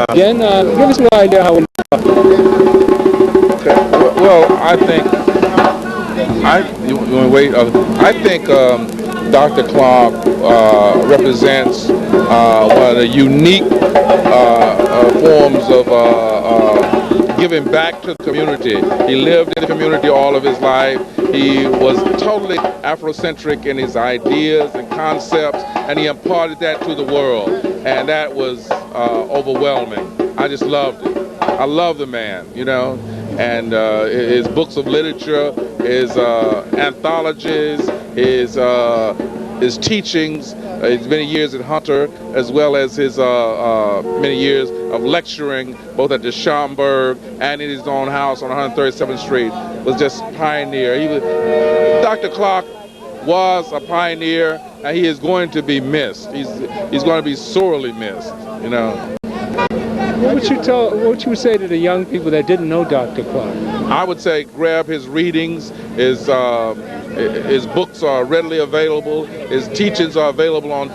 Again, give us an idea how we. Okay. Well, I think you want to wait. I think Dr. Clark represents one of the unique forms of giving back to the community. He lived in the community all of his life. He was totally Afrocentric in his ideas and concepts, and he imparted that to the world, and that was overwhelming. I just loved it. I love the man, you know, and his books of literature, his anthologies, his teachings, his many years at Hunter, as well as his many years of lecturing both at the Schomburg and in his own house on 137th Street, was just pioneer. Dr. Clark was a pioneer, and he is going to be missed. He's going to be sorely missed, you know. What would you say to the young people that didn't know Dr. Clark? I would say grab his readings. His books are readily available. His teachings are available on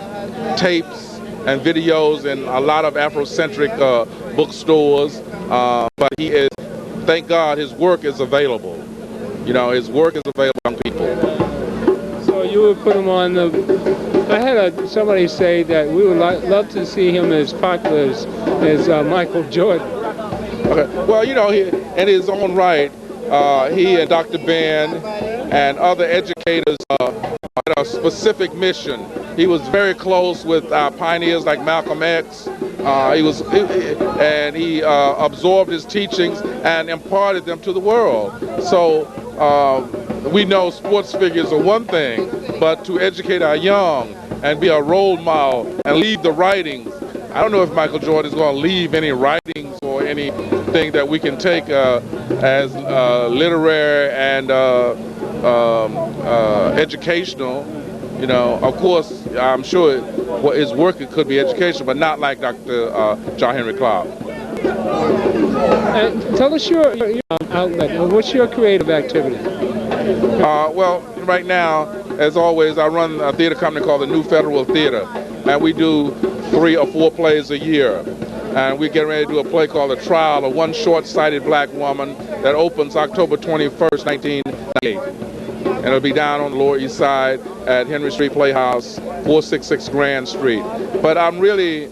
tapes and videos in a lot of Afrocentric bookstores. But he is, thank God, his work is available. You know, his work is available to young people. So you would put him on the... I had somebody say that we would love to see him as popular as Michael Jordan. Okay. Well, you know, in his own right, he and Dr. Ben and other educators had a specific mission. He was very close with pioneers like Malcolm X. He absorbed his teachings and imparted them to the world. So we know sports figures are one thing, but to educate our young and be a role model and leave the writings. I don't know if Michael Jordan is going to leave any writings or anything that we can take as literary and educational. You know, of course, I'm sure his work could be educational, but not like Dr. John Henry Clark. And tell us your outlet. What's your creative activity? Well, right now, as always, I run a theater company called the New Federal Theater, and we do 3 or 4 plays a year. And we're getting ready to do a play called The Trial of One Short-Sighted Black Woman that opens October 21st, 1998. And it'll be down on the Lower East Side at Henry Street Playhouse, 466 Grand Street. But I'm really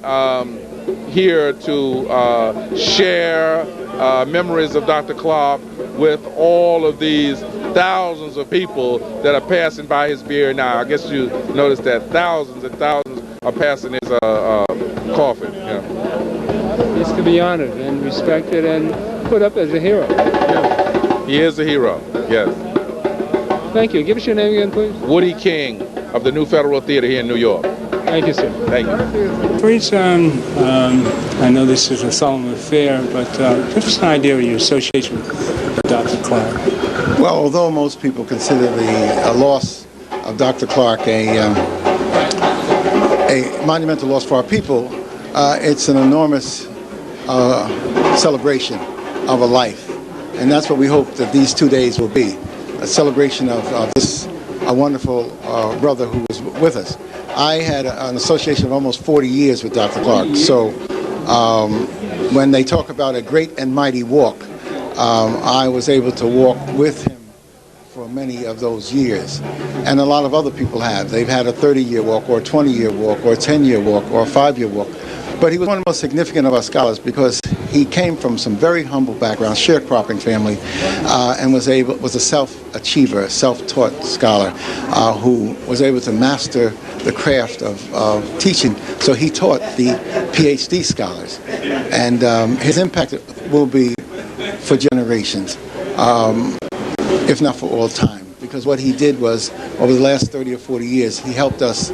here to share memories of Dr. Clark with all of these thousands of people that are passing by his beer now. I guess you noticed that thousands and thousands are passing his coffin. Yeah. He's to be honored and respected and put up as a hero. Yeah. He is a hero, yes. Thank you. Give us your name again, please. Woody King of the New Federal Theater here in New York. Thank you, sir. Thank you. Please, I know this is a solemn affair, but give us an idea of your association with Dr. Clark. Well, although most people consider the loss of Dr. Clark a monumental loss for our people, it's an enormous celebration of a life. And that's what we hope that these 2 days will be, a celebration of this wonderful brother who was with us. I had an association of almost 40 years with Dr. Clark. So when they talk about a great and mighty walk, I was able to walk with him for many of those years. And a lot of other people have. They've had a 30-year walk or a 20-year walk or a 10-year walk or a 5-year walk. But he was one of the most significant of our scholars because he came from some very humble background, sharecropping family, and was a self-achiever, self-taught scholar who was able to master the craft of teaching. So he taught the PhD scholars. And his impact will be for generations, if not for all time. Because what he did was, over the last 30 or 40 years, he helped us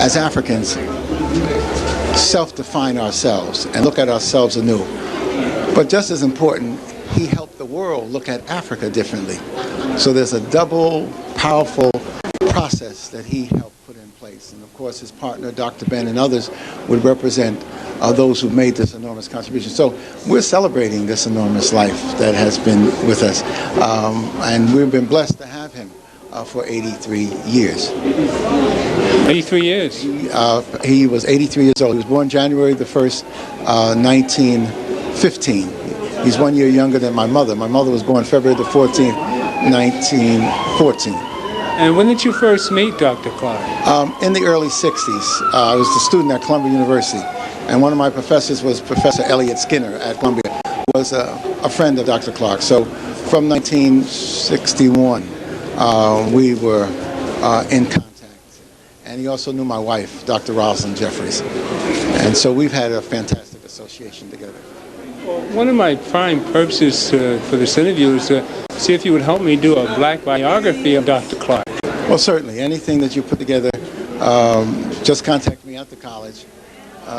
as Africans self-define ourselves and look at ourselves anew. But just as important, he helped the world look at Africa differently. So there's a double powerful process that he helped put in place. And of course, his partner, Dr. Ben, and others would represent those who made this enormous contribution. So we're celebrating this enormous life that has been with us. And we've been blessed to have him for 83 years. 83 years. He was 83 years old. He was born January the 1st, 1915. He's 1 year younger than my mother. My mother was born February the 14th, 1914. And when did you first meet Dr. Clark? In the early 60s. I was a student at Columbia University, and one of my professors was Professor Elliott Skinner at Columbia, who was a friend of Dr. Clark. So from 1961, we were in contact. And he also knew my wife, Dr. Rosalind Jeffries. And so we've had a fantastic association together. Well, one of my prime purposes for this interview is to see if you would help me do a black biography of Dr. Clark. Well, certainly. Anything that you put together, just contact me at the college,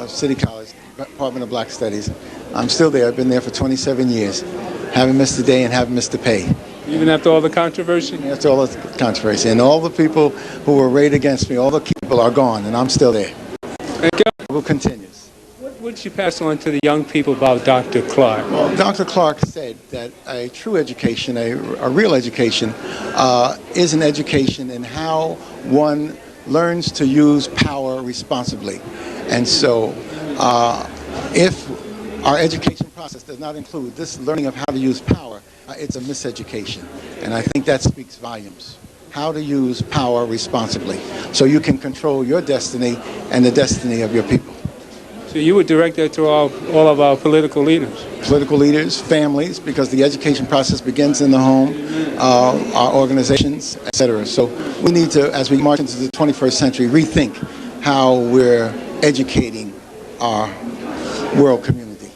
City College, Department of Black Studies. I'm still there. I've been there for 27 years. Haven't missed a day and haven't missed a pay. Even after all the controversy? After all the controversy. And all the people who were arrayed against me, all the people are gone, and I'm still there. Thank you. It will continue. What would you pass on to the young people about Dr. Clark? Well, Dr. Clark said that a true education, a real education, is an education in how one learns to use power responsibly. And so if our education process does not include this learning of how to use power, it's a miseducation. And I think that speaks volumes. How to use power responsibly so you can control your destiny and the destiny of your people. So you would direct that to all of our political leaders? Political leaders, families, because the education process begins in the home, our organizations, etc. So we need to, as we march into the 21st century, rethink how we're educating our world community.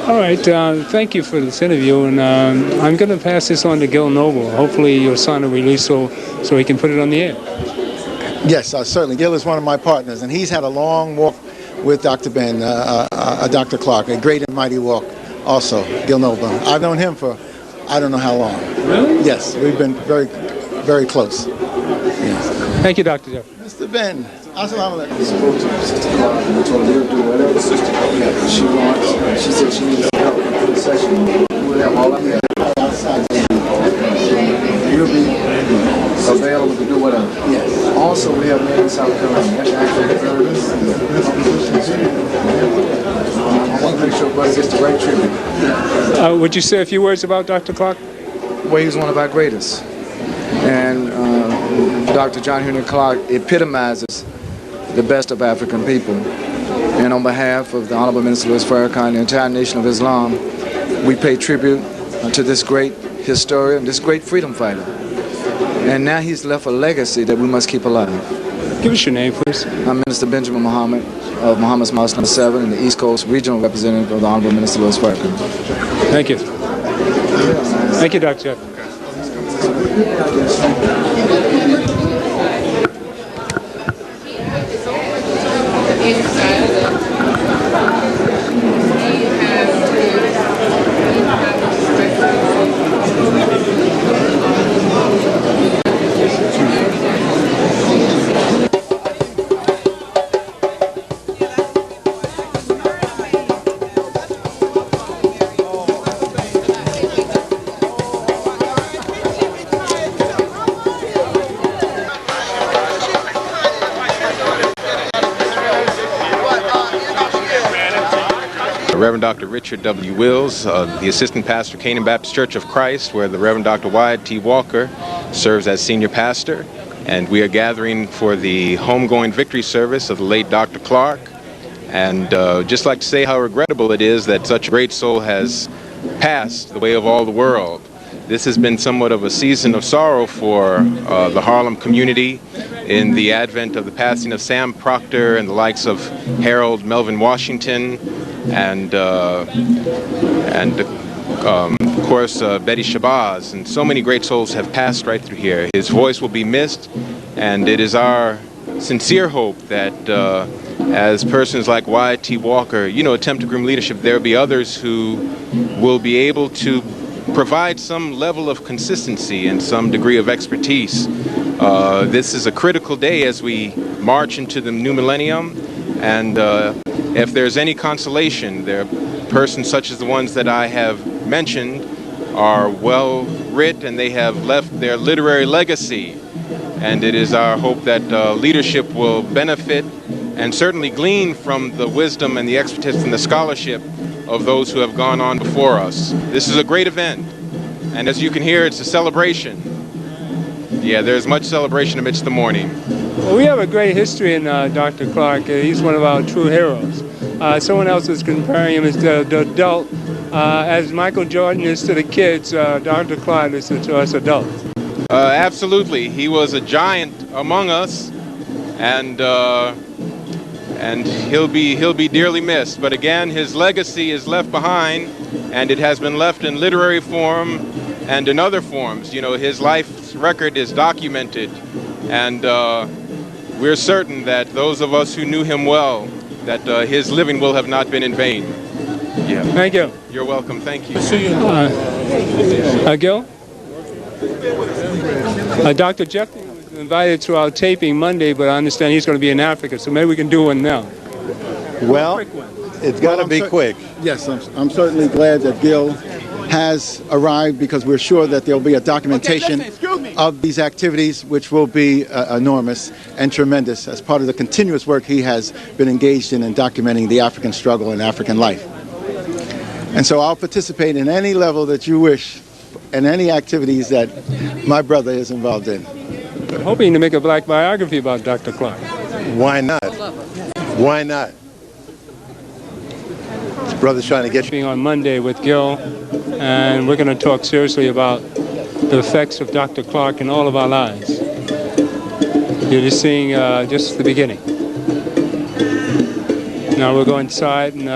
All right, thank you for this interview, and I'm going to pass this on to Gil Noble. Hopefully you'll sign a release so he can put it on the air. Yes, certainly. Gil is one of my partners, and he's had a long walk with Dr. Ben, Dr. Clark, a great and mighty walk also, Gil Noble. I've known him for I don't know how long. Really? Yes, we've been very, very close. Yes. Thank you, Dr. Jeff. Mr. Ben, assalamu alaikum. Spoke to Sister Clark and told her to do whatever she wants. She said she needs some help for the session. We'll have all of that outside. You'll be available to do whatever. Yes. Also, we have men in South Carolina. That's actually service. I want to make sure everybody gets the right treatment. Would you say a few words about Dr. Clark? Well, he was one of our greatest. And Dr. John Henry Clark epitomizes the best of African people. And on behalf of the Honorable Minister Louis Farrakhan and the entire nation of Islam, we pay tribute to this great historian, this great freedom fighter. And now he's left a legacy that we must keep alive. Give us your name, please. I'm Minister Benjamin Muhammad of Muhammad's Mosque No. 7 and the East Coast Regional Representative of the Honorable Minister Louis Farrakhan. Thank you. Thank you, Dr. Jeff. Reverend Dr. Richard W. Wills, the Assistant Pastor, Canaan Baptist Church of Christ, where the Reverend Dr. Wyatt T. Walker serves as Senior Pastor. And we are gathering for the homegoing victory service of the late Dr. Clark. And just like to say how regrettable it is that such a great soul has passed the way of all the world. This has been somewhat of a season of sorrow for the Harlem community in the advent of the passing of Sam Proctor and the likes of Harold Melvin Washington and of course Betty Shabazz, and so many great souls have passed right through here. His voice will be missed, and it is our sincere hope that as persons like Wyatt T. Walker, attempt to groom leadership, there will be others who will be able to provide some level of consistency and some degree of expertise. This is a critical day as we march into the new millennium, and if there's any consolation, there are persons such as the ones that I have mentioned are well writ, and they have left their literary legacy and it is our hope that leadership will benefit and certainly glean from the wisdom and the expertise and the scholarship of those who have gone on before us. This is a great event, and as you can hear, it's a celebration. Yeah, there's much celebration amidst the mourning. Well, we have a great history in Dr. Clark. He's one of our true heroes. Someone else was comparing him as the adult. As Michael Jordan is to the kids, Dr. Clark is to us adults. Absolutely. He was a giant among us, and he'll be dearly missed. But again, his legacy is left behind, and it has been left in literary form and in other forms. You know, his life's record is documented, and we're certain that those of us who knew him well, that his living will have not been in vain. Yeah. Thank you. You're welcome. Thank you. Gil? Dr. Jeffrey was invited to our taping Monday, but I understand he's going to be in Africa, so maybe we can do one now. Well, it's got to be quick. Yes, I'm certainly glad that Gil has arrived, because we're sure that there'll be a documentation of these activities, which will be enormous and tremendous as part of the continuous work he has been engaged in documenting the African struggle and African life. And so I'll participate in any level that you wish and any activities that my brother is involved in. I'm hoping to make a black biography about Dr. Clark. Why not? Why not? Brother's trying to get you. Being on Monday with Gil, and we're going to talk seriously about the effects of Dr. Clark in all of our lives. You're just seeing just the beginning. Now we'll go inside and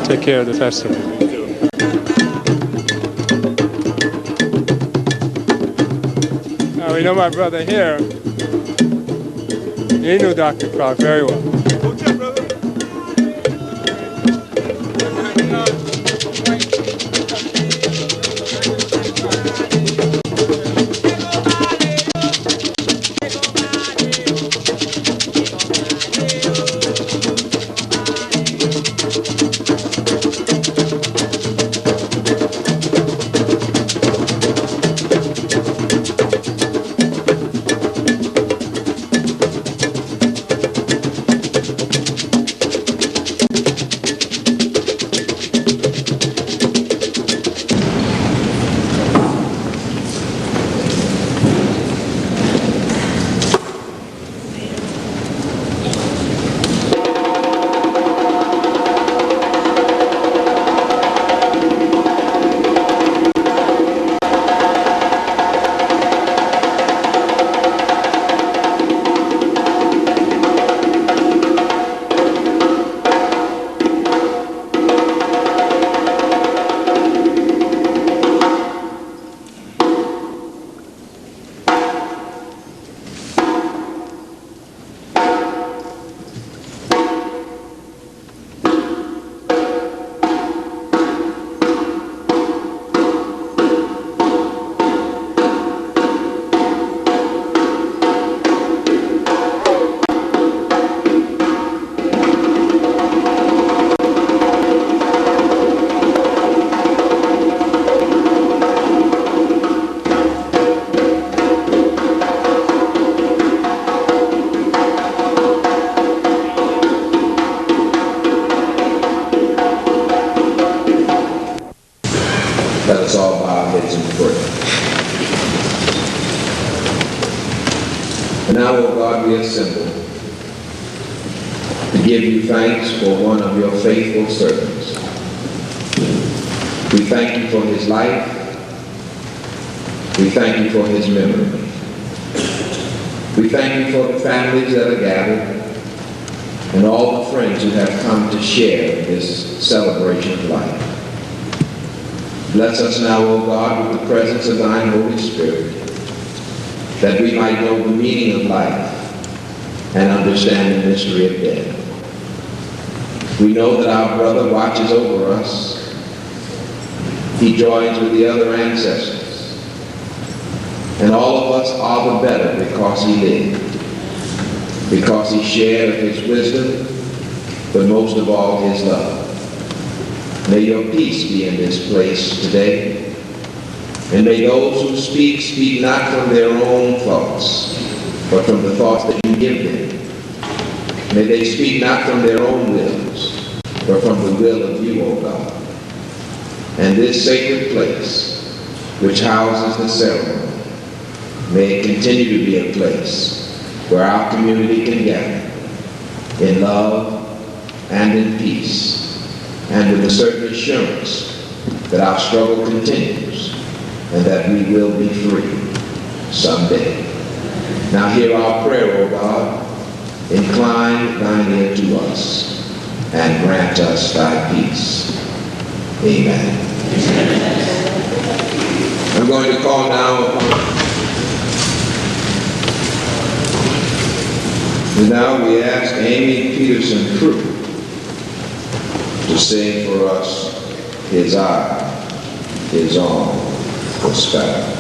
take care of the festival. Now we know my brother here. He knew Dr. Clark very well. Let us all bow our heads in prayer. And now, O God, we assemble to give you thanks for one of your faithful servants. We thank you for his life. We thank you for his memory. We thank you for the families that are gathered and all the friends who have come to share this celebration of life. Bless us now, O God, with the presence of thine Holy Spirit, that we might know the meaning of life and understand the mystery of death. We know that our brother watches over us. He joins with the other ancestors. And all of us are the better because he lived, because he shared his wisdom, but most of all his love. May your peace be in this place today. And may those who speak, speak not from their own thoughts, but from the thoughts that you give them. May they speak not from their own wills, but from the will of you, O God. And this sacred place, which houses the ceremony, may it continue to be a place where our community can gather in love and in peace, and with a certain assurance that our struggle continues and that we will be free someday. Now hear our prayer, O God. Incline thine ear to us and grant us thy peace. Amen. I'm going to call now upon. And now we ask Amy Peterson Crew to sing for us His Eye is on the Sparrow.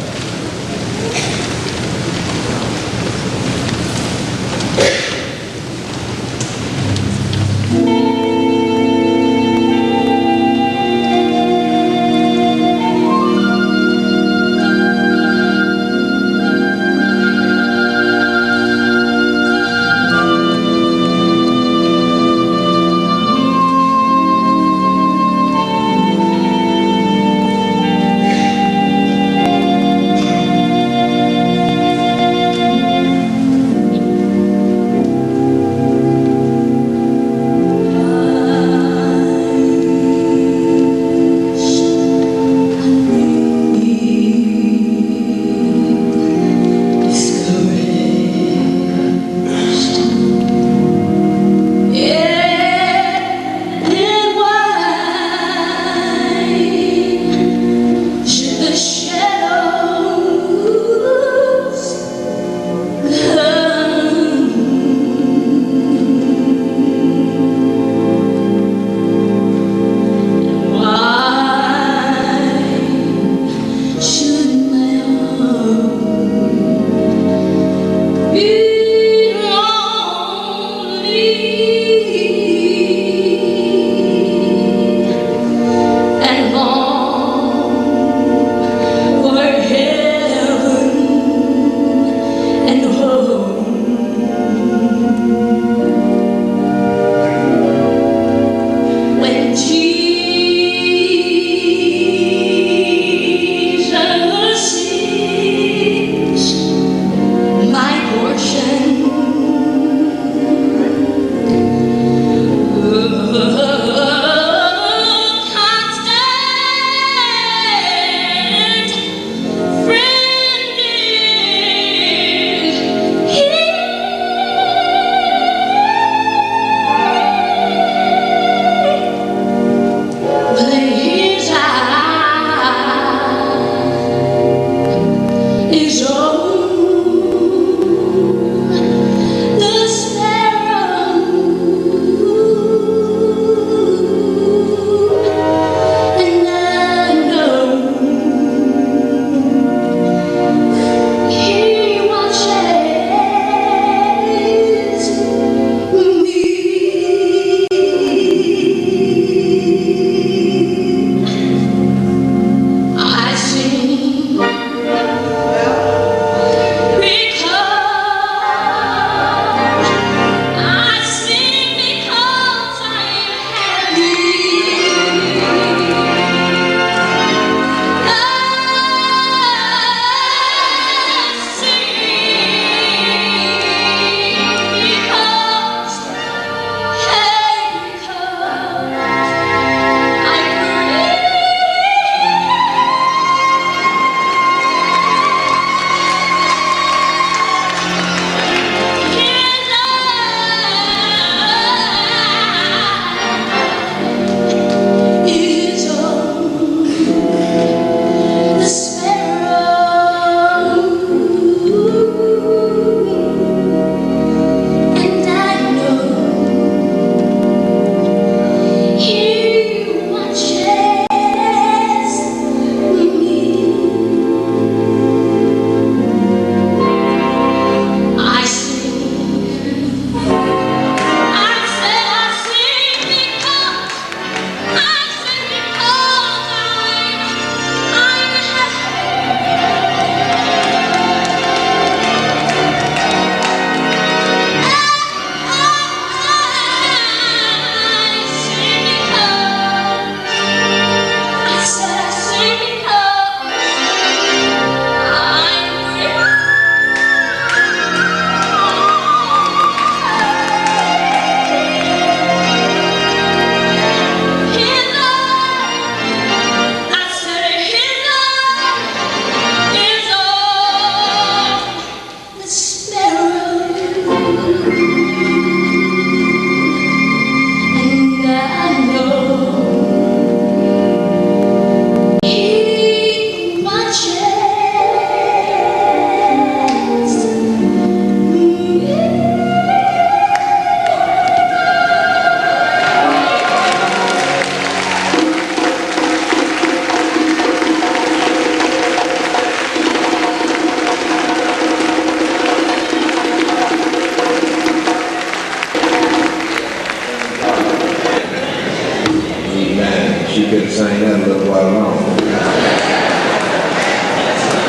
she could have sang that a little while longer.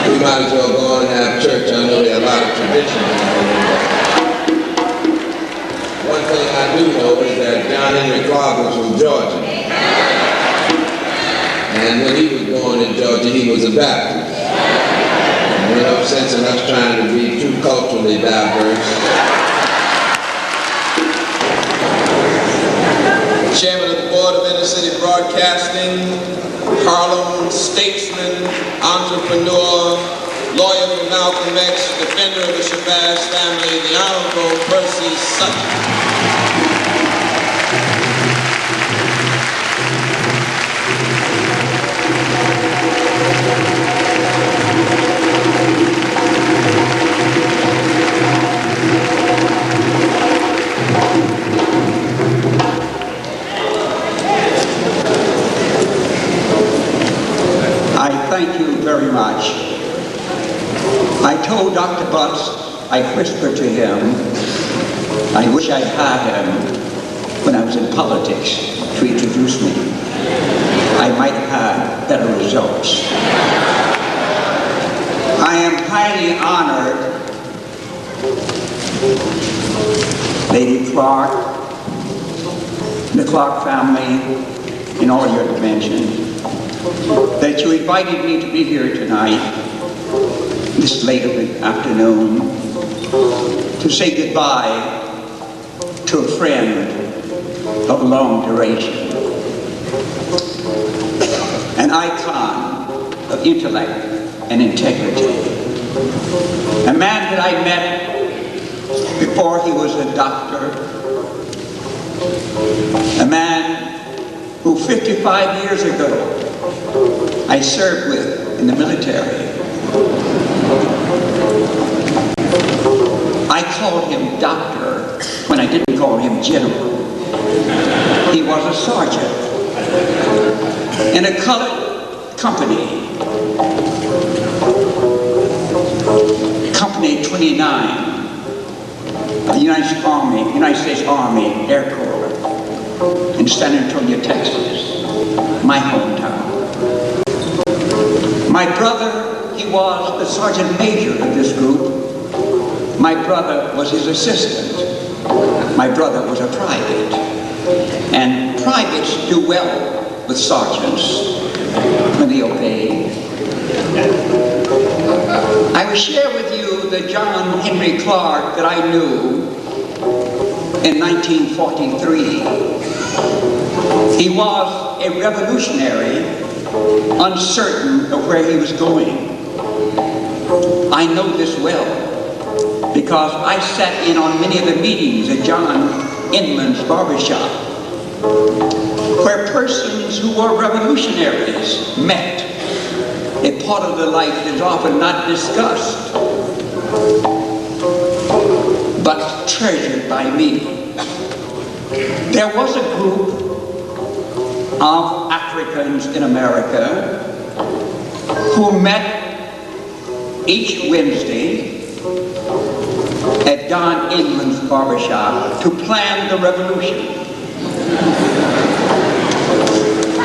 We might as well go on and have church. I know there are a lot of traditions. One thing I do know is that John Henry Clark was from Georgia. And when he was born in Georgia, he was a Baptist. And no sense in us trying to be too culturally diverse. Chairman of the Board of Inner City Broadcasting, Harlem statesman, entrepreneur, lawyer for Malcolm X, defender of the Shabazz family, the Honorable 1ce35371. Thank you very much. I told Dr. Butts, I whispered to him, I wish I had him when I was in politics to introduce me. I might have had better results. I am highly honored, Lady Clark, the Clark family, in all your dimensions, that you invited me to be here tonight, this late of the afternoon, to say goodbye to a friend of long duration, an icon of intellect and integrity, a man that I met before he was a doctor, a man who 55 years ago I served with in the military. I called him doctor when I didn't call him general. He was a sergeant in a colored company, Company 29 of the United States Army Air Corps in San Antonio, Texas, my hometown. My brother, he was the sergeant major of this group. My brother was his assistant. My brother was a private. And privates do well with sergeants when they obey. I will share with you the John Henry Clark that I knew in 1943. He was a revolutionary, uncertain of where he was going. I know this well because I sat in on many of the meetings at John Inman's barbershop where persons who were revolutionaries met, a part of their life that is often not discussed but treasured by me. There was a group of Africans in America who met each Wednesday at Don Inman's barbershop to plan the revolution.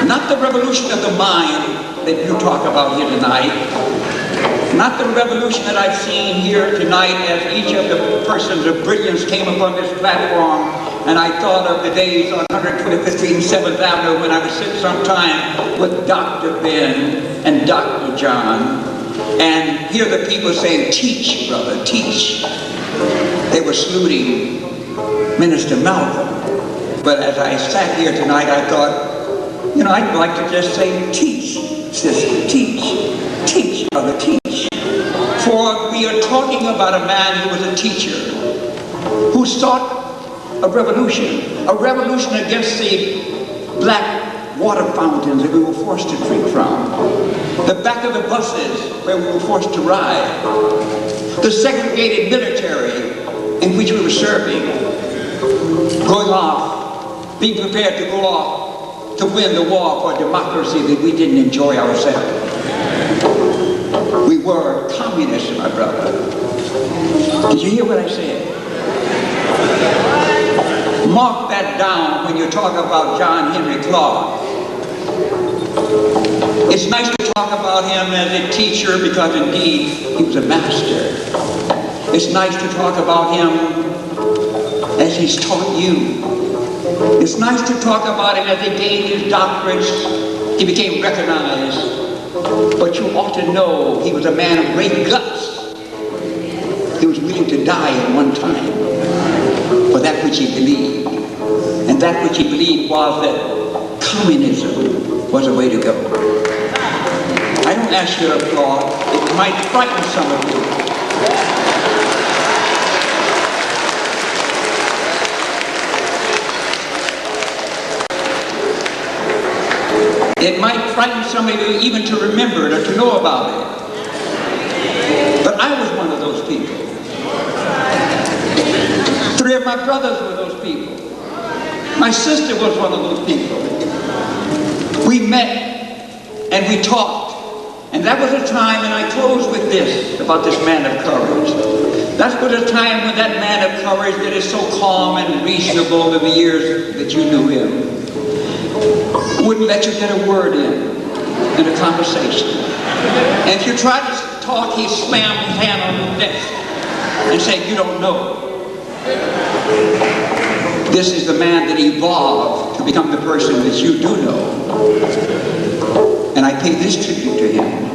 Not the revolution of the mind that you talk about here tonight, not the revolution that I've seen here tonight as each of the persons of brilliance came upon this platform, and I thought of the days on 125th Street and 7th Avenue when I would sit sometime with Dr. Ben and Dr. John and hear the people saying, "Teach, brother, teach." They were saluting Minister Malcolm. But as I sat here tonight, I thought, I'd like to just say, "Teach, sister, teach. Teach, brother, teach." For we are talking about a man who was a teacher, who sought a revolution against the black water fountains that we were forced to drink from, the back of the buses where we were forced to ride, the segregated military in which we were serving, going off, being prepared to go off to win the war for democracy that we didn't enjoy ourselves. We were communists, my brother. Did you hear what I said? Mark that down when you talk about John Henry Clark. It's nice to talk about him as a teacher because indeed he was a master. It's nice to talk about him as he's taught you. It's nice to talk about him as he gained his doctorates. He became recognized. But you ought to know he was a man of great guts. He was willing to die at one time for that which he believed. And that which he believed was that communism was the way to go. I don't ask you to applaud. It might frighten some of you. It might frighten some of you even to remember it or to know about it. But I was one of those people. 3 of my brothers were those people. My sister was one of those people. We met and we talked. And that was a time, and I close with this about this man of courage. That was a time when that man of courage that is so calm and reasonable in the years that you knew him wouldn't let you get a word in a conversation. And if you tried to talk, he slammed his hand on the desk and said, "You don't know." This is the man that evolved to become the person that you do know. And I pay this tribute to him,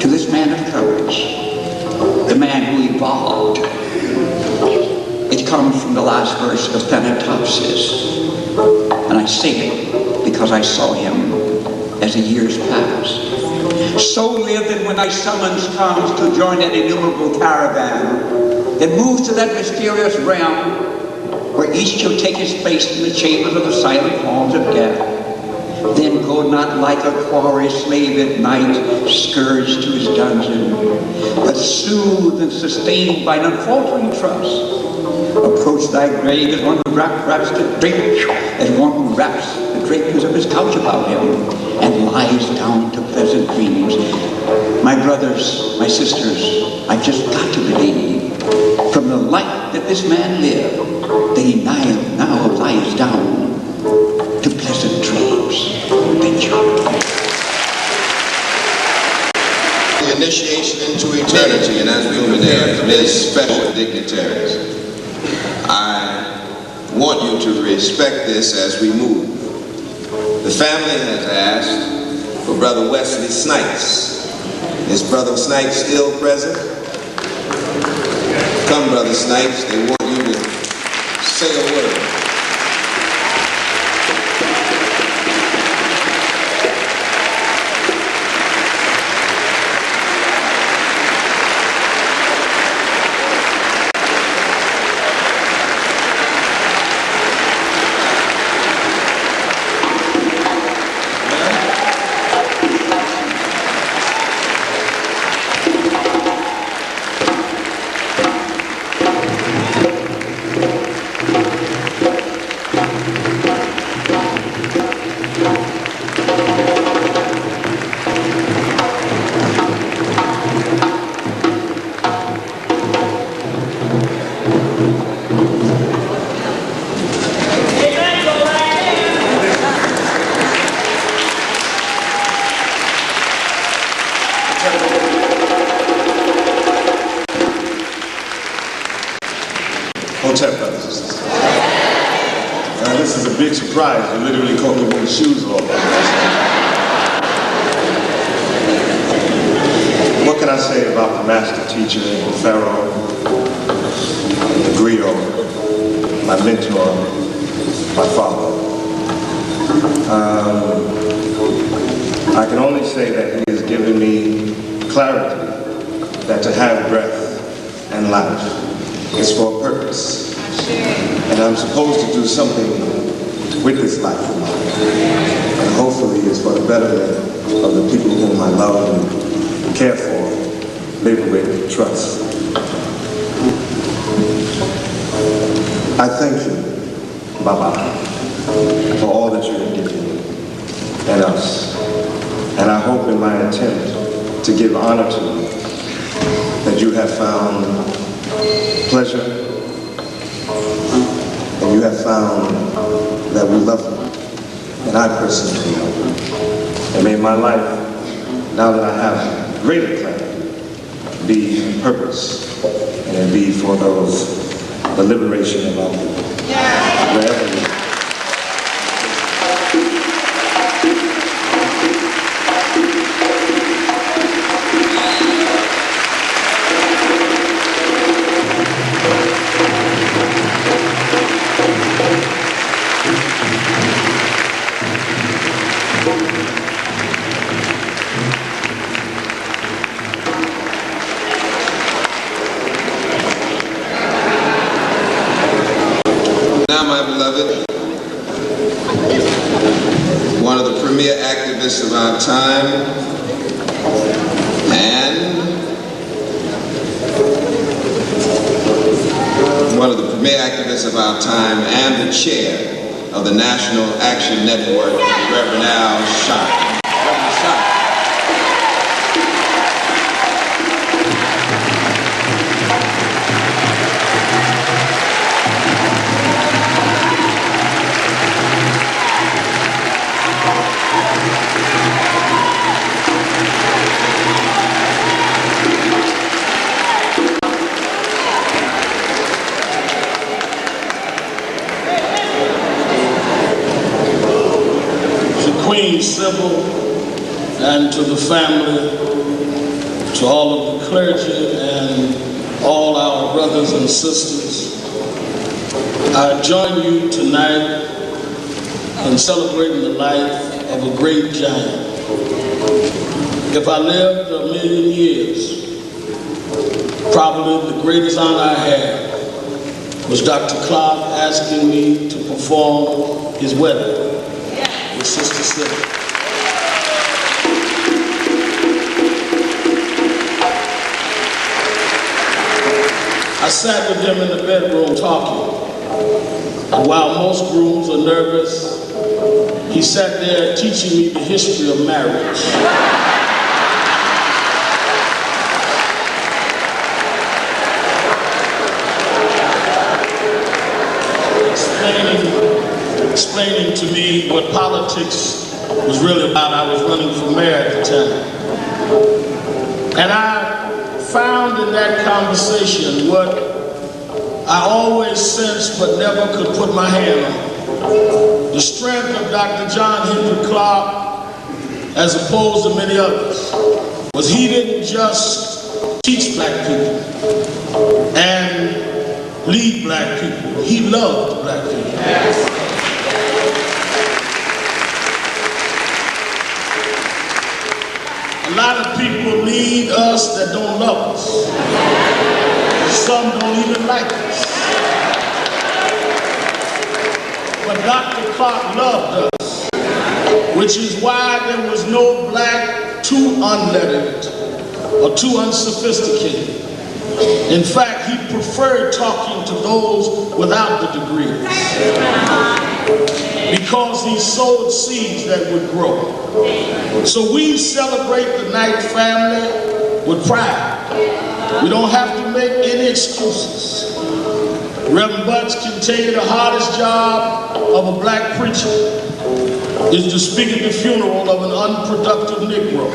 to this man of courage, the man who evolved. It comes from the last verse of Thanatopsis. And I say it because I saw him as the years passed. So live that when thy summons comes to join that innumerable caravan that moves to that mysterious realm where each shall take his place in the chambers of the silent halls of death, then go not like a quarry slave at night, scourged to his dungeon, but soothed and sustained by an unfaltering trust. Approach thy grave as one who wraps the draperies, as one who wraps the draperies of his couch about him and lies down to pleasant dreams. My brothers, my sisters, I've just got to believe from the life that this man lived that he now lies down to pleasant dreams. Thank you. The initiation into eternity, and as we prepare for many special dignitaries, I want you to respect this as we move. The family has asked for Brother Wesley Snipes. Is Brother Snipes still present? Come, Brother Snipes, they want you to say a word. This is a big surprise. You literally caught me with the shoes off. What can I say about the master teacher, the Pharaoh, the griot, my mentor, my father? I can only say that he has given me clarity that to have breath and life is for a purpose. And I'm supposed to do something with this life of mine. And hopefully it's for the betterment of the people whom I love and care for, live with, trust. I thank you, Baba, for all that you have given me and us. And I hope in my attempt to give honor to you that you have found pleasure, and you have found that we love you, and I personally love you. And may my life, now that I have greater clarity, be purpose and be for the liberation of our people. Wherever we are. Now, my beloved, one of the premier activists of our time and the chair of the National Action Network, Reverend Al Sharpton. Reverend Sharpton. Queen Sybil, and to the family, to all of the clergy and all our brothers and sisters, I join you tonight in celebrating the life of a great giant. If I lived 1,000,000 years, probably the greatest honor I had was Dr. Clark asking me to perform his wedding with Sister Sybil. I sat with him in the bedroom talking, and while most grooms are nervous, he sat there teaching me the history of marriage. Explaining to me what politics was really about. I was running for mayor at the time. And I found in that conversation what I always sensed but never could put my hand on. The strength of Dr. John Henry Clark, as opposed to many others, was he didn't just teach black people and lead black people. He loved black people. Yes. A lot of people lead us that don't love us. Some don't even like us. But Dr. Clark loved us, which is why there was no black too unlettered or too unsophisticated. In fact, he preferred talking to those without the degrees, because he sowed seeds that would grow. So we celebrate the Knight family with pride. We don't have to make any excuses. Reverend Butts can tell you the hardest job of a black preacher is to speak at the funeral of an unproductive Negro.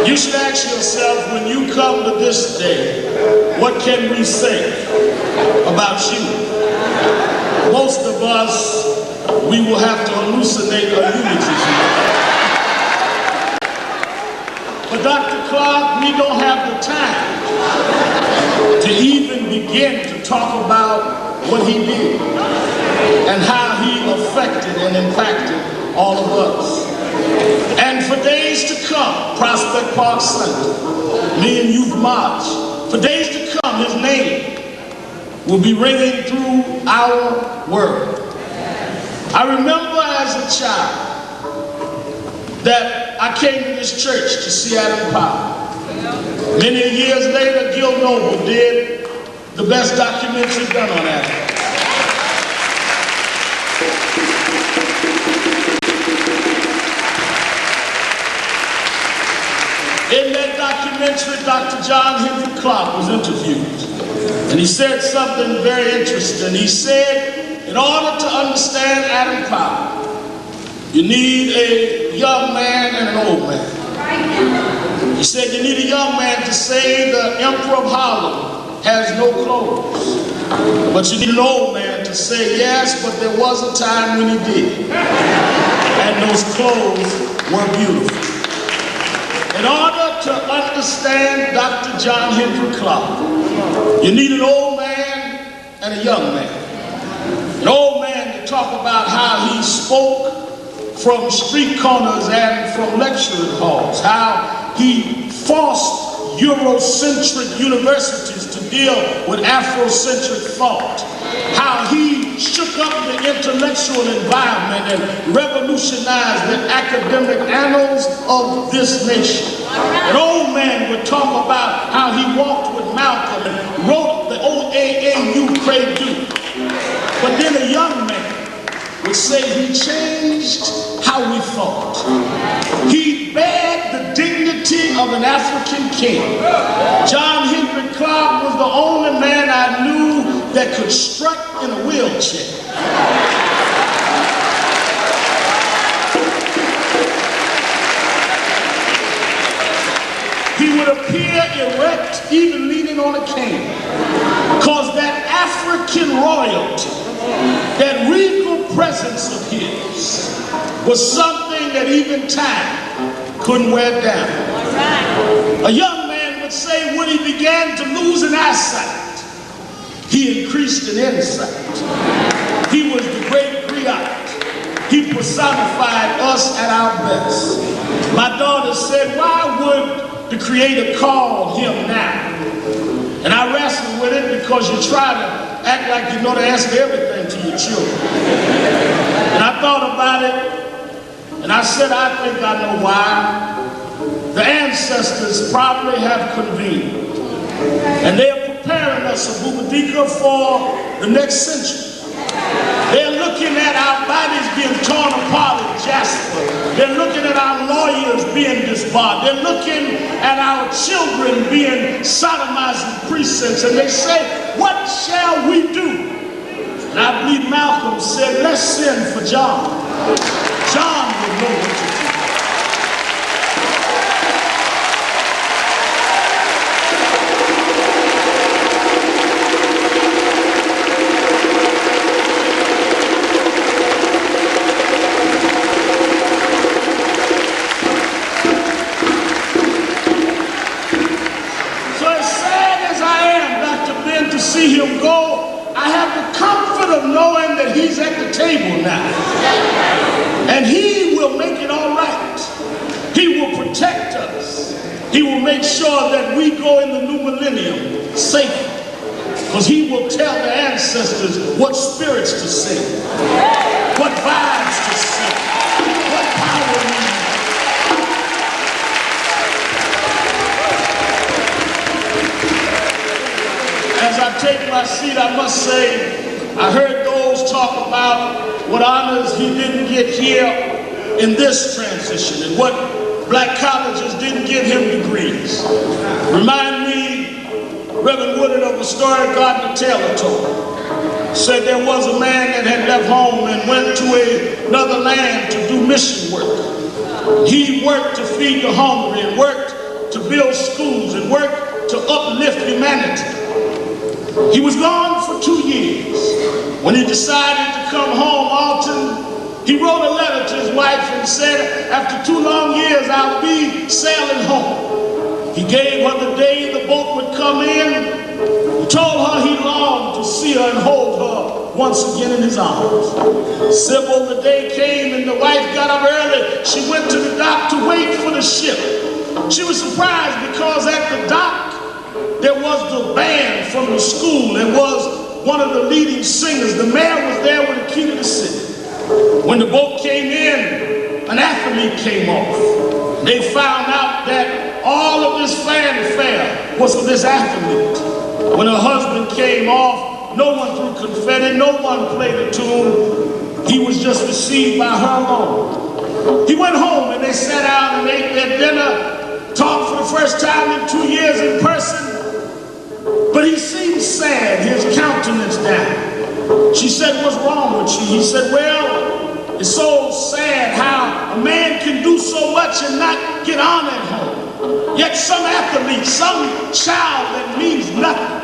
You should ask yourself, when you come to this day, what can we say about you? Most of us, we will have to hallucinate a eulogy. But Dr. Clark, we don't have the time to even begin to talk about what he did and how he affected and impacted all of us. And for days to come, Prospect Park Center, me and Youth March, for days to come, his name will be ringing through our world. I remember as a child that I came to this church to see Adam Powell. Many years later, Gil Noble did the best documentary done on Adam. In that documentary, Dr. John Henry Clark was interviewed, and he said something very interesting. He said, in order to understand Adam Powell, you need a young man and an old man. He said you need a young man to say the Emperor of Harlem has no clothes, but you need an old man to say yes, but there was a time when he did, and those clothes were beautiful. In order to understand Dr. John Henry Clark, you need an old man and a young man. An old man to talk about how he spoke from street corners and from lecturing halls, how he forced Eurocentric universities to deal with Afrocentric thought, how he shook up the intellectual environment and revolutionized the academic annals of this nation. An old man would talk about how he walked with Malcolm and wrote the old AAU Cray Duke. But then a young man would say he changed how we thought. He bared the dignity of an African king. John Henry Clark was the only man I knew that could strut in a wheelchair. He would appear erect, even leaning on a cane, because that African royalty, that regal presence of his, was something that even time couldn't wear down. A young man would say when he began to lose an eyesight, he increased in insight. He was the great griot. He personified us at our best. My daughter said, why would the Creator call him now? And I wrestled with it because you try to act like you know the answer to everything to your children. And I thought about it, and I said, I think I know why. The ancestors probably have convened, and they are preparing us, Abubadika, for the next century. They're looking at our bodies being torn apart in Jasper. They're looking at our lawyers being disbarred. They're looking at our children being sodomized in precincts, and they say, what shall we do? And I believe Malcolm said, let's send for John. John will know what to do. See him go, I have the comfort of knowing that he's at the table now. And he will make it all right. He will protect us. He will make sure that we go in the new millennium safely. Because he will tell the ancestors what spirits to sing, what vibes to sing, what power we need. As I take my seat, I must say, I heard those talk about what honors he didn't get here in this transition and what black colleges didn't give him degrees. Remind me, Reverend Woodard, of a story Gardner Taylor told. Said there was a man that had left home and went to another land to do mission work. He worked to feed the hungry and worked to build schools and worked to uplift humanity. He was gone for 2 years. When he decided to come home, Alton, he wrote a letter to his wife and said, after 2 long years, I'll be sailing home. He gave her the day the boat would come in. He told her he longed to see her and hold her once again in his arms. Sybil, the day came and the wife got up early. She went to the dock to wait for the ship. She was surprised because at the dock, there was the band from the school. There was one of the leading singers. The mayor was there with the key to the city. When the boat came in, an athlete came off. They found out that all of this fanfare was for this athlete. When her husband came off, no one threw confetti, no one played a tune. He was just received by her alone. He went home and they sat down and ate their dinner, talked for the first time in 2 years in person. But he seemed sad, his countenance down. She said, "What's wrong with you?" He said, "Well, it's so sad how a man can do so much and not get on at home. Yet some athlete, some child that means nothing,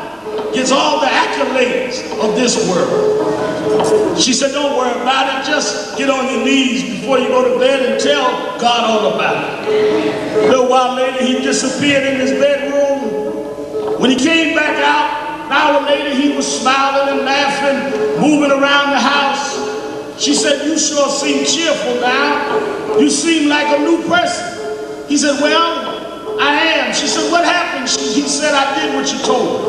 gets all the accolades of this world." She said, "Don't worry about it. Just get on your knees before you go to bed and tell God all about it." A little while later, he disappeared in his bedroom. When he came back out, an hour later, he was smiling and laughing, moving around the house. She said, "You sure seem cheerful now. You seem like a new person." He said, "Well, I am." She said, "What happened?" He said, "I did what you told me.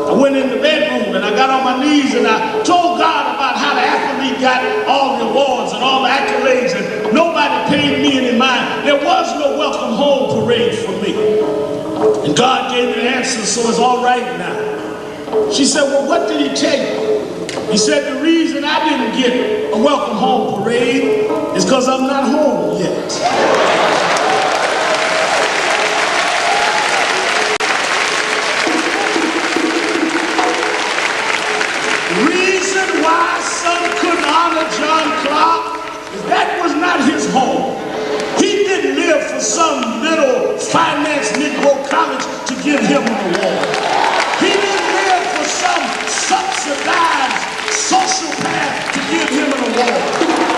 I went in the bedroom and I got on my knees and I told God about how the athlete got all the awards and all the accolades and nobody paid me any mind. There was no welcome home parade for me. And God gave me the answer, so it's all right now." She said, "Well, what did he tell you?" He said, "The reason I didn't get a welcome home parade is because I'm not home yet." The reason why some couldn't honor John Clark is that was not his home. He didn't live for some little finance Negro college to give him an award. He didn't live for some subsidized social path to give him an award.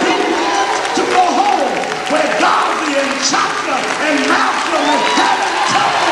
He lived to go home where Garvey and Chaka and Malcolm and Helen Tubman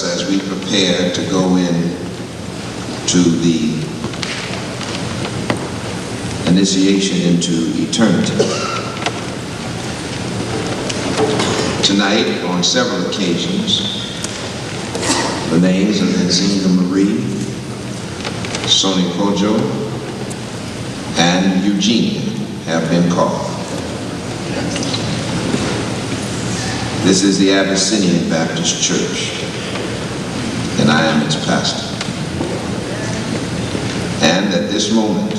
as we prepare to go in to the initiation into eternity. Tonight, on several occasions, the names of Nzinga Marie, Sonny Kojo, and Eugenia have been called. This is the Abyssinian Baptist Church, and I am its pastor. And at this moment,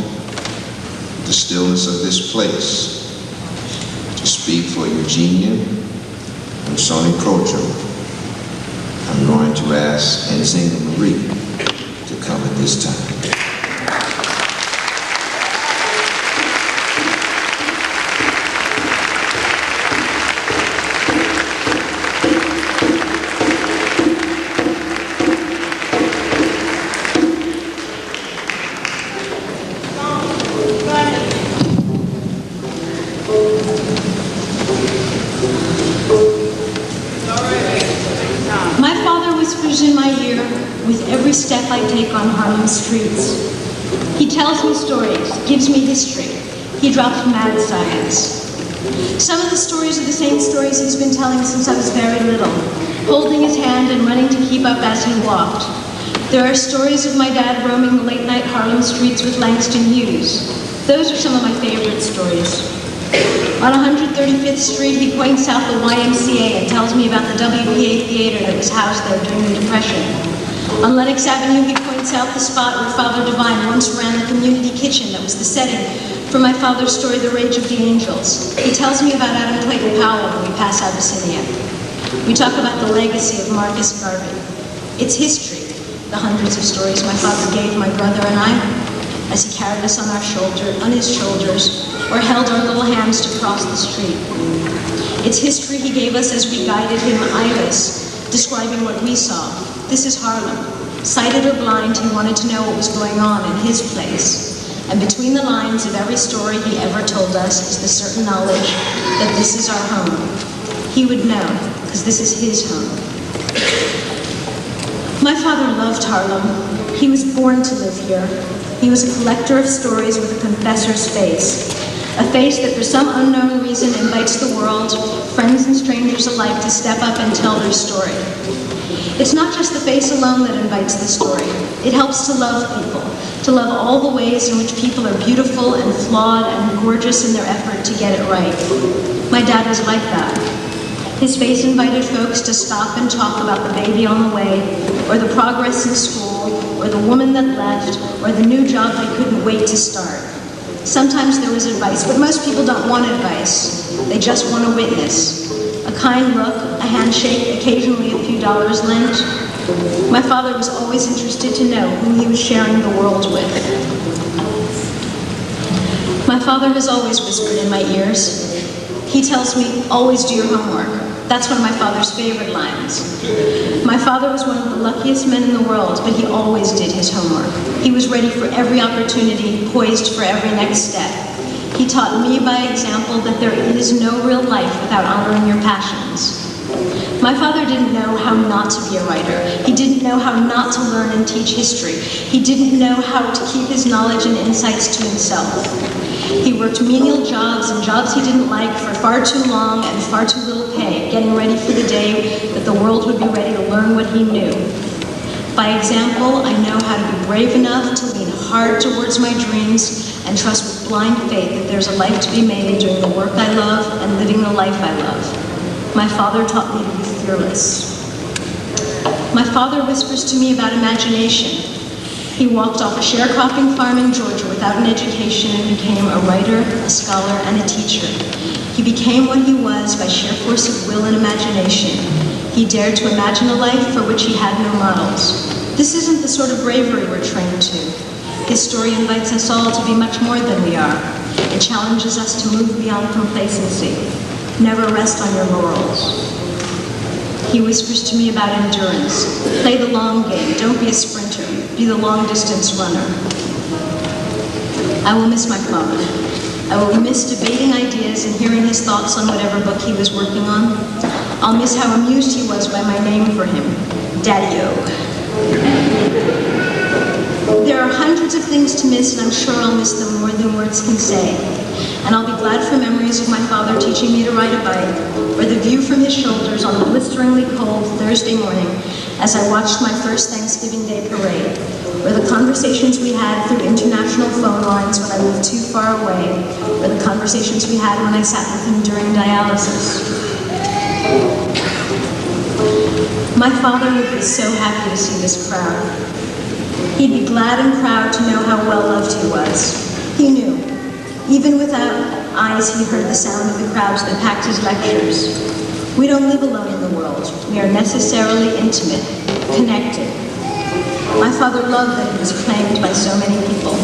the stillness of this place, to speak for Eugenia and Sonny Kojo, I'm going to ask Nzinga Marie to come at this time. In my ear with every step I take on Harlem streets. He tells me stories, gives me history. He drops mad science. Some of the stories are the same stories he's been telling since I was very little, holding his hand and running to keep up as he walked. There are stories of my dad roaming the late-night Harlem streets with Langston Hughes. Those are some of my favorite stories. On 135th Street, he points out the YMCA and tells me about the WPA theater that was housed there during the Depression. On Lenox Avenue, he points out the spot where Father Divine once ran the community kitchen that was the setting for my father's story, The Rage of the Angels. He tells me about Adam Clayton Powell when we pass Abyssinia. We talk about the legacy of Marcus Garvey. It's history, the hundreds of stories my father gave my brother and I, as he carried us on his shoulders, or held our little hands to cross the street. It's history he gave us as we guided him Ibis, describing what we saw. This is Harlem. Sighted or blind, he wanted to know what was going on in his place. And between the lines of every story he ever told us is the certain knowledge that this is our home. He would know, because this is his home. My father loved Harlem. He was born to live here. He was a collector of stories with a confessor's face. A face that for some unknown reason invites the world, friends and strangers alike, to step up and tell their story. It's not just the face alone that invites the story. It helps to love people, to love all the ways in which people are beautiful and flawed and gorgeous in their effort to get it right. My dad was like that. His face invited folks to stop and talk about the baby on the way, or the progress in school, or the woman that left, or the new job they couldn't wait to start. Sometimes there was advice, but most people don't want advice. They just want a witness. A kind look, a handshake, occasionally a few dollars lent. My father was always interested to know who he was sharing the world with. My father has always whispered in my ears. He tells me, always do your homework. That's one of my father's favorite lines. My father was one of the luckiest men in the world, but he always did his homework. He was ready for every opportunity, poised for every next step. He taught me by example that there is no real life without honoring your passions. My father didn't know how not to be a writer. He didn't know how not to learn and teach history. He didn't know how to keep his knowledge and insights to himself. He worked menial jobs and jobs he didn't like for far too long and far too little pay, getting ready for the day that the world would be ready to learn what he knew. By example, I know how to be brave enough to lean hard towards my dreams and trust with blind faith that there's a life to be made doing the work I love and living the life I love. My father taught me to be fearless. My father whispers to me about imagination. He walked off a sharecropping farm in Georgia without an education and became a writer, a scholar, and a teacher. He became what he was by sheer force of will and imagination. He dared to imagine a life for which he had no models. This isn't the sort of bravery we're trained to. His story invites us all to be much more than we are. It challenges us to move beyond complacency. Never rest on your laurels. He whispers to me about endurance. Play the long game. Don't be a sprinter. Be the long-distance runner. I will miss my father. I will miss debating ideas and hearing his thoughts on whatever book he was working on. I'll miss how amused he was by my name for him, Daddy-O. There are hundreds of things to miss, and I'm sure I'll miss them more than words can say. And I'll be glad for memories of my father teaching me to ride a bike, or the view from his shoulders on the blisteringly cold Thursday morning as I watched my first Thanksgiving Day parade, or the conversations we had through international phone lines when I lived too far away, or the conversations we had when I sat with him during dialysis. My father would be so happy to see this crowd. He'd be glad and proud to know how well-loved he was. He knew. Even without eyes, he heard the sound of the crowds that packed his lectures. We don't live alone in the world. We are necessarily intimate, connected. My father loved that he was claimed by so many people.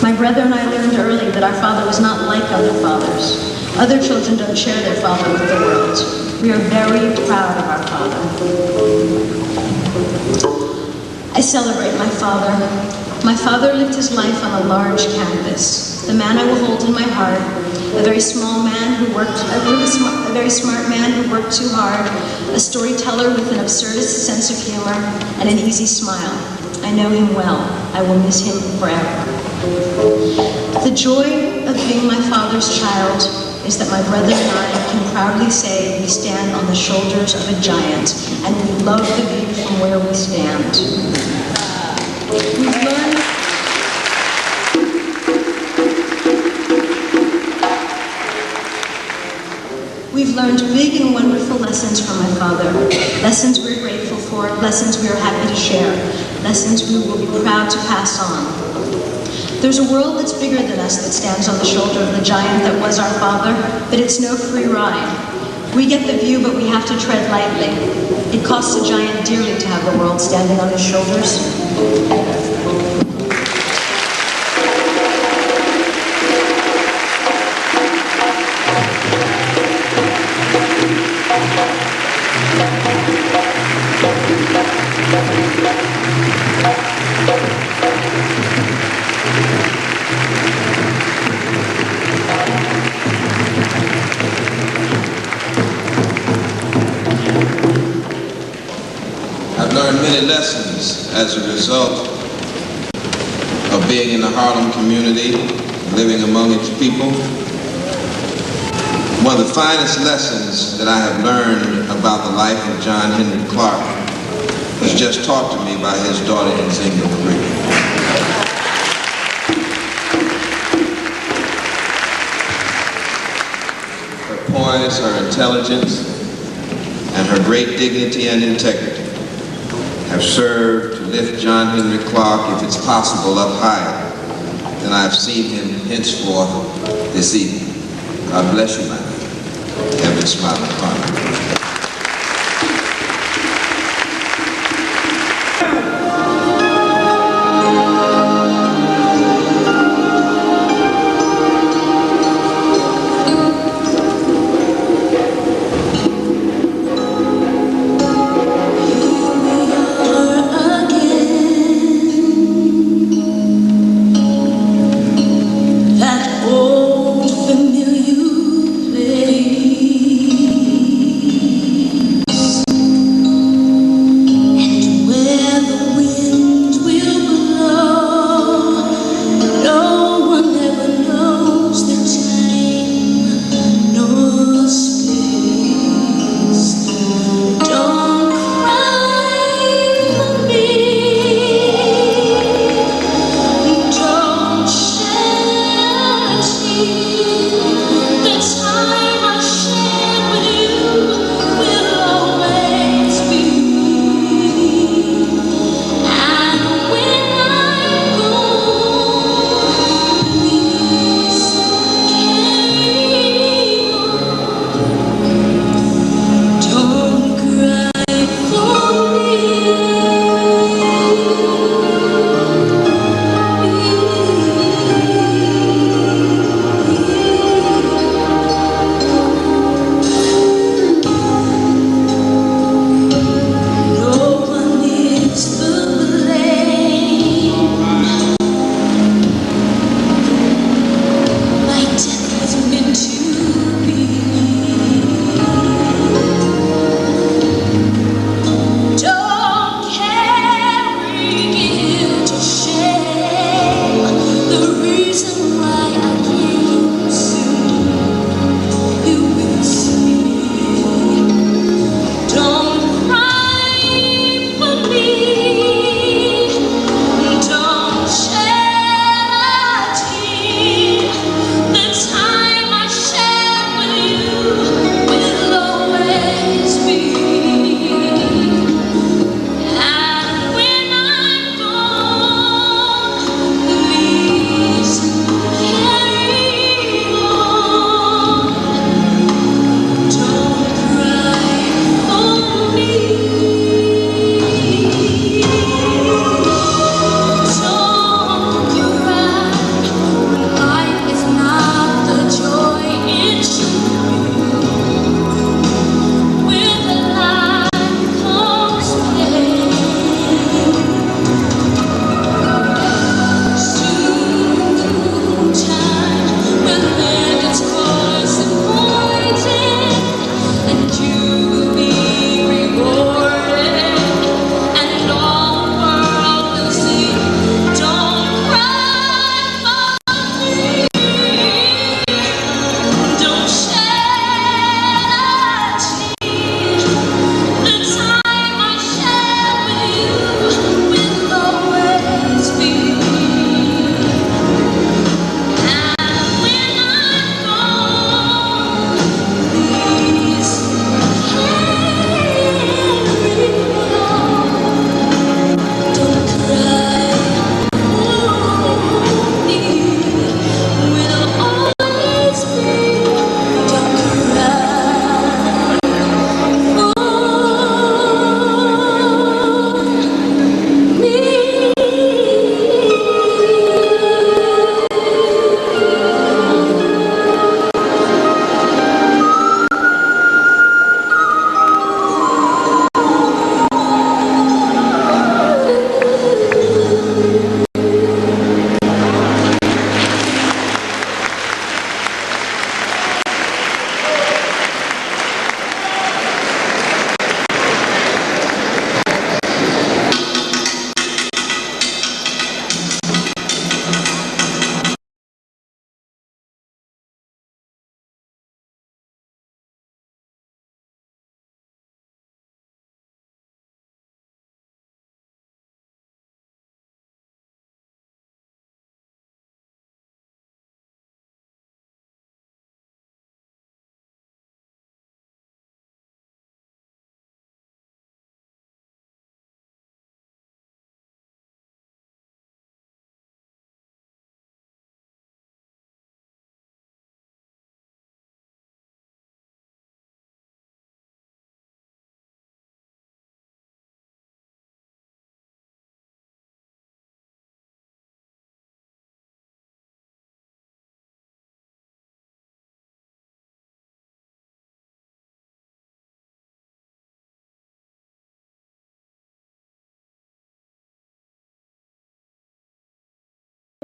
My brother and I learned early that our father was not like other fathers. Other children don't share their father with the world. We are very proud of our father. I celebrate my father. My father lived his life on a large canvas. The man I will hold in my heart, a very small man who worked, a very smart man who worked too hard, a storyteller with an absurdist sense of humor and an easy smile. I know him well. I will miss him forever. The joy of being my father's child is that my brother and I can proudly say we stand on the shoulders of a giant, and we love the view from where we stand. We've learned big and wonderful lessons from my father. Lessons we're grateful for, lessons we are happy to share, lessons we will be proud to pass on. There's a world that's bigger than us that stands on the shoulder of the giant that was our father, but it's no free ride. We get the view, but we have to tread lightly. It costs a giant dearly to have the world standing on his shoulders. I've learned many lessons as a result of being in the Harlem community, living among its people. One of the finest lessons that I have learned about the life of John Henry Clark was just taught to me by his daughter, Nzinga Marie. Her poise, her intelligence, and her great dignity and integrity have served to lift John Henry Clark, if it's possible, up higher than I've seen him henceforth this evening. God bless you, my friend. Heaven smile upon you. That old familiar place.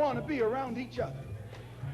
want to be around each other.